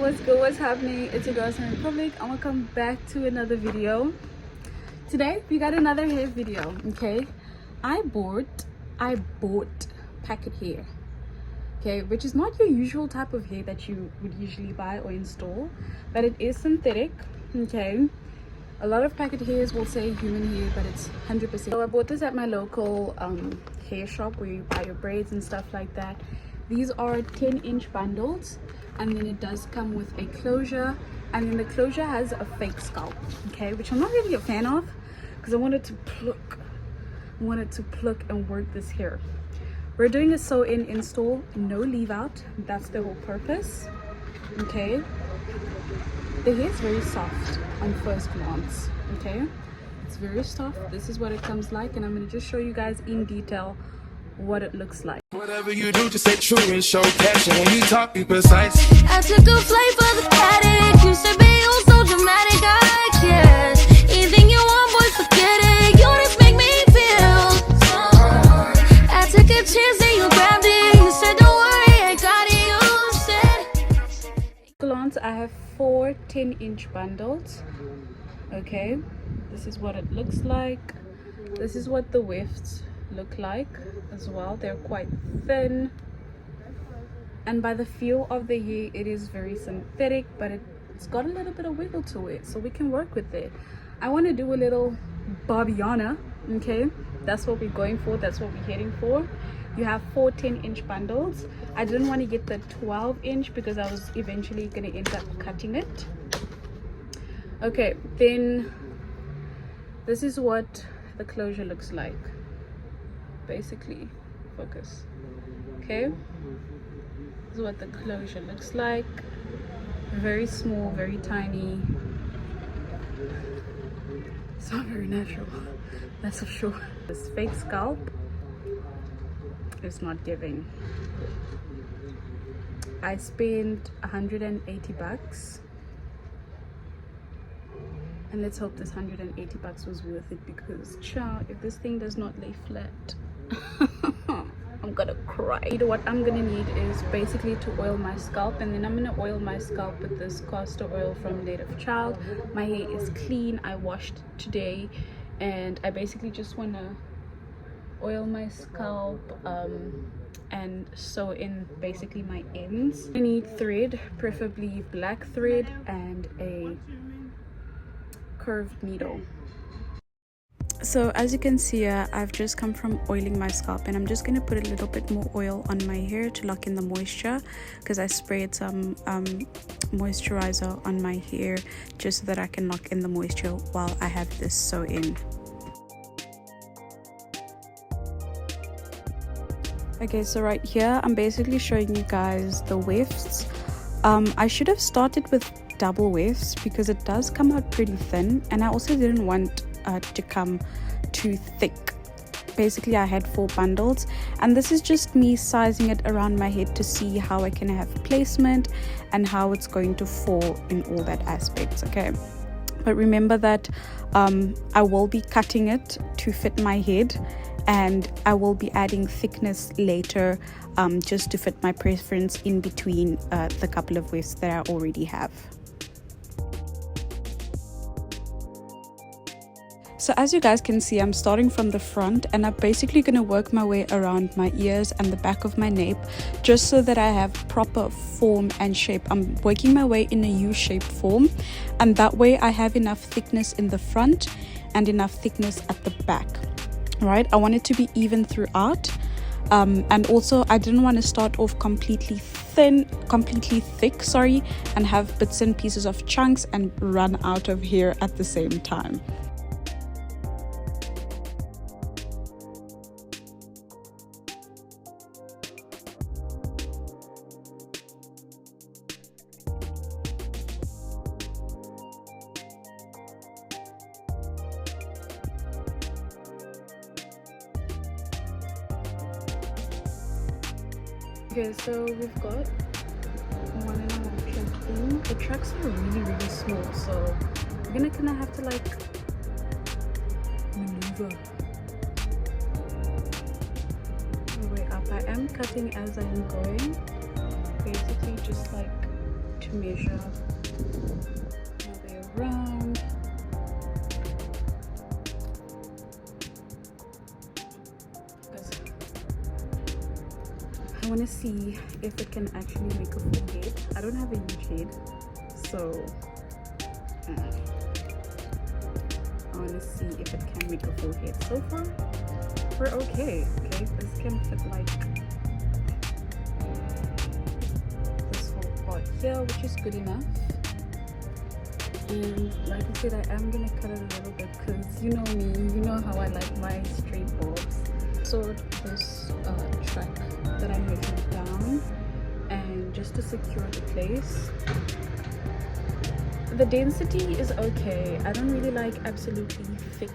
what's good, what's happening? It's your girl Sun Republic. I'm gonna come back to another video. Today we got another hair video. Okay, I bought packet hair, okay, which is not your usual type of hair that you would usually buy or install, but it is synthetic. Okay, a lot of packet hairs will say human hair, but it's 100%. So I bought this at my local hair shop where you buy your braids and stuff like that. These are 10-inch bundles, and then it does come with a closure, and then the closure has a fake scalp, okay, which I'm not really a fan of because I wanted to pluck and work this hair. We're doing a sew-in install, no leave out. That's the whole purpose. Okay, the hair is very soft on first glance. Okay, it's very soft. This is what it comes like, and I'm going to just show you guys in detail what it looks like. Whatever you do, just stay true and show passion. When you talk, be precise. I took a flight for the paddock. Used to be oh so dramatic. I guess anything you want, boy, forget it. You just make me feel so. I took a chance and you grabbed it. You said don't worry, I got it. You said. Glance, I have 4 10-inch bundles. Okay, this is what it looks like. This is what the wefts look like as well. They're quite thin, and by the feel of the hair, it is very synthetic, but it's got a little bit of wiggle to it, so we can work with it. I want to do a little Barbiana. Okay, that's what we're going for, that's what we're heading for. You have 4 10-inch bundles. I didn't want to get the 12-inch because I was eventually going to end up cutting it. Okay, then this is what the closure looks like. Basically, focus. Okay, this is what the closure looks like. Very small, very tiny. It's not very natural, that's for sure. This fake scalp is not giving. I spent 180 bucks, and let's hope this 180 bucks was worth it, because child, if this thing does not lay flat, I'm gonna cry. What I'm gonna need is basically to oil my scalp, and then I'm gonna oil my scalp with this castor oil from Native Child. My hair is clean, I washed today, and I basically just want to oil my scalp and sew in basically my ends. I need thread, preferably black thread, and a curved needle. So as you can see here, I've just come from oiling my scalp, and I'm just going to put a little bit more oil on my hair to lock in the moisture, because I sprayed some moisturizer on my hair just so that I can lock in the moisture while I have this sew in. Okay, so right here I'm basically showing you guys the wefts. I should have started with double wefts because it does come out pretty thin, and I also didn't want to come too thick. Basically, I had 4 bundles, and this is just me sizing it around my head to see how I can have placement and how it's going to fall in all that aspects. Okay, but remember that I will be cutting it to fit my head, and I will be adding thickness later just to fit my preference in between the couple of wefts that I already have. So as you guys can see, I'm starting from the front, and I'm basically going to work my way around my ears and the back of my nape just so that I have proper form and shape. I'm working my way in a U-shaped form, and that way I have enough thickness in the front and enough thickness at the back. Right, I want it to be even throughout, and also I didn't want to start off completely thick, sorry, and have bits and pieces of chunks and run out of hair at the same time. Okay, so we've got 1.5 tracks in. The tracks are really small, so we're gonna kind of have to like maneuver my way up. I am cutting as I'm going, basically just like to to measure my way around. I want to see if it can actually make a full head. I don't have a huge head, so I want to see if it can make a full head. So far, we're okay. Okay, this can fit like this whole part here, which is good enough. And like I said, I am gonna cut it a little bit because you know me, you know how I like my straight bobs. So this track that I measured down, and just to secure the place, the density is okay. I don't really like absolutely thick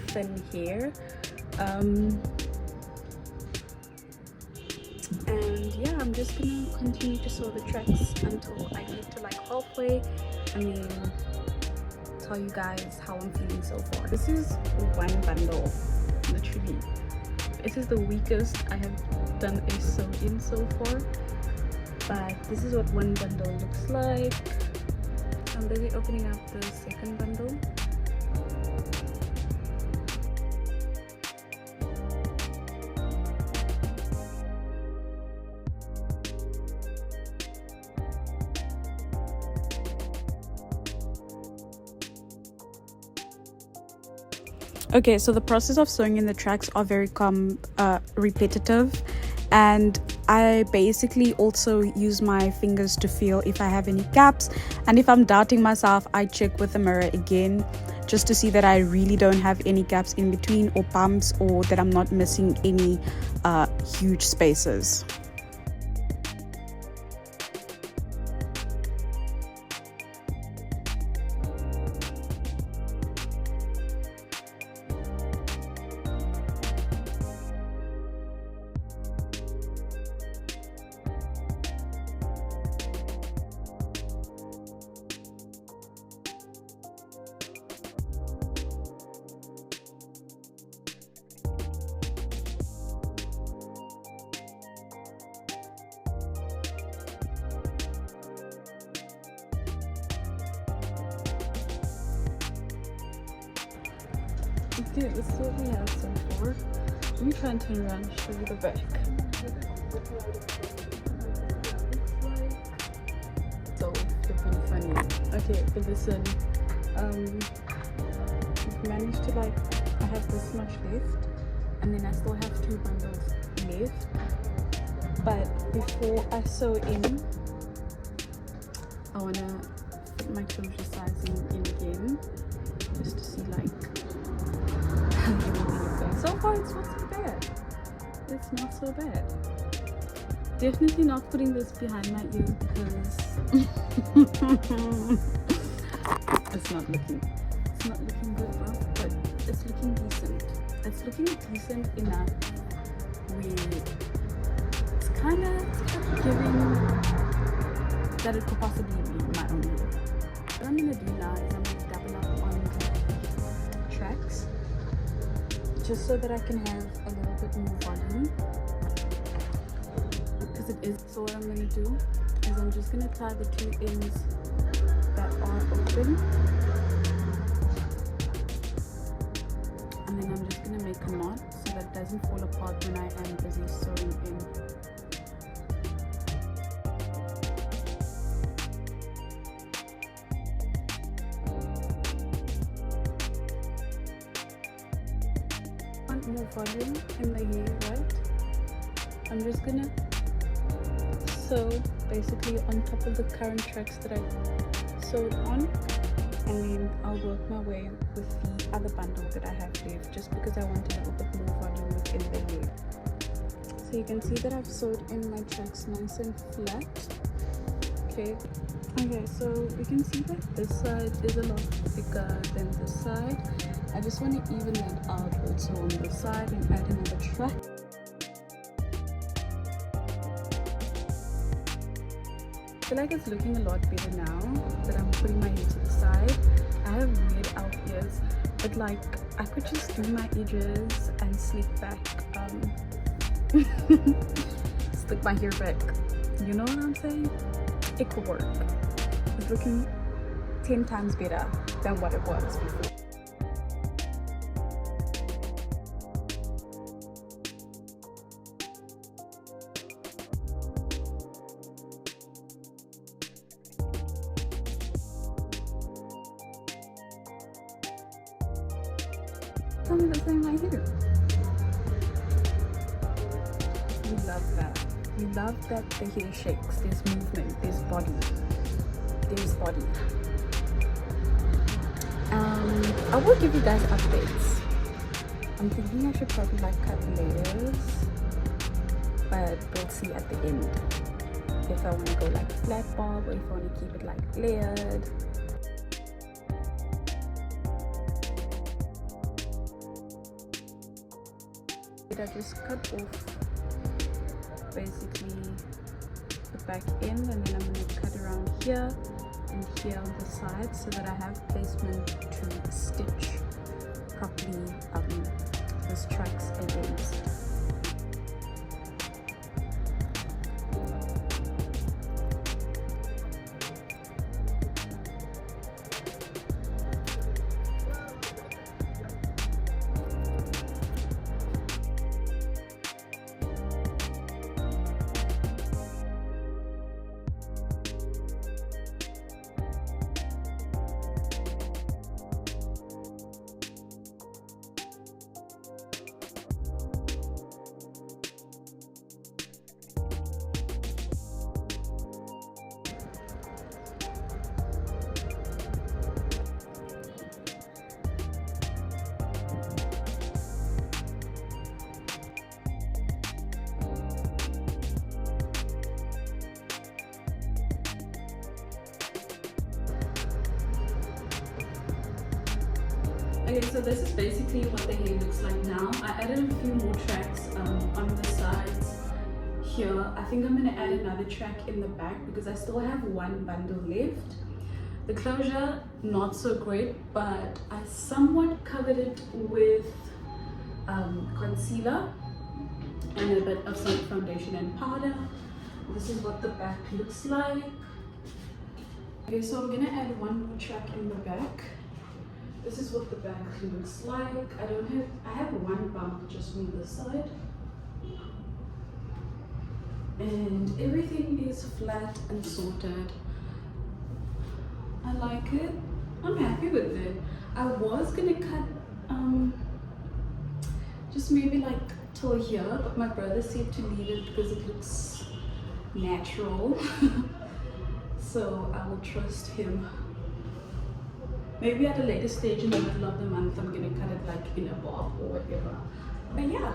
thin hair, and yeah, I'm just gonna continue to sew the tracks until I get to like halfway, and then tell you guys how I'm feeling so far. This is one bundle, literally. This is the weakest I have done a sew in so far, but this is what one bundle looks like. I'm busy opening up the second bundle. Okay, so the process of sewing in the tracks are very repetitive, and I basically also use my fingers to feel if I have any gaps, and if I'm doubting myself, I check with the mirror again just to see that I really don't have any gaps in between or bumps, or that I'm not missing any huge spaces. Okay, this is what we have so far. Let me try and turn around and show you the back. So flipping funny. Okay, but listen, I've managed to I have this much left, and then I still have 2 bundles left. But before I sew in, I wanna fit my closure sizing in again, just to see so far it's not so bad. It's not so bad. Definitely not putting this behind my ear because it's not looking good, bro, but it's looking decent. It's looking decent enough where it's kind of giving that it could possibly be my own ear. What I'm gonna do now is I'm gonna double up on the tracks, just so that I can have a little bit more volume, because it is. So what I'm going to do is I'm just going to tie the 2 ends that are open, and then I'm just going to make a knot so that it doesn't fall apart when I am busy sewing in. More volume in the hair, right? I'm just gonna sew basically on top of the current tracks that I sewed on, and then I'll work my way with the other bundle that I have left, just because I want a little bit more volume within the hair. So you can see that I've sewed in my tracks nice and flat. Okay, so you can see that this side is a lot thicker than this side. I just want to even it out also on this side and add another track. I feel like it's looking a lot better now that I'm putting my hair to the side. I have weird elf ears, but I could just do my edges and slick back, slick my hair back. You know what I'm saying? It could work. It's looking 10 times better than what it was before. Tell me the same right here. We love that. We love that the hair shakes. There's movement. There's body. There's body. I will give you guys updates. I'm thinking I should probably like cut layers, but we'll see at the end if I want to go like flat bob or if I want to keep it like layered. I just cut off basically the back end, and then I'm going to cut around here and here on the side so that I have placement to stitch properly those tracks and ends. Okay, so this is basically what the hair looks like now. I added a few more tracks on the sides here. I think I'm going to add another track in the back because I still have one bundle left. The closure, not so great, but I somewhat covered it with concealer and a bit of some foundation and powder. This is what the back looks like. Okay, so I'm going to add one more track in the back. This is what the back looks like. I have one bump just on this side. And everything is flat and sorted. I like it. I'm happy with it. I was gonna cut just maybe like till here, but my brother said to leave it because it looks natural. So I will trust him. Maybe at a later stage in the middle of the month, I'm gonna cut it like in a bob or whatever. But yeah,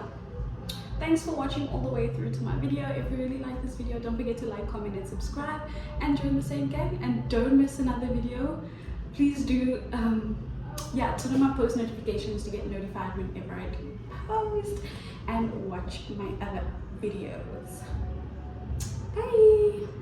thanks for watching all the way through to my video. If you really like this video, don't forget to like, comment, and subscribe, and join the same gang. And don't miss another video. Please do, yeah, turn on my post notifications to get notified whenever I do post, and watch my other videos. Bye.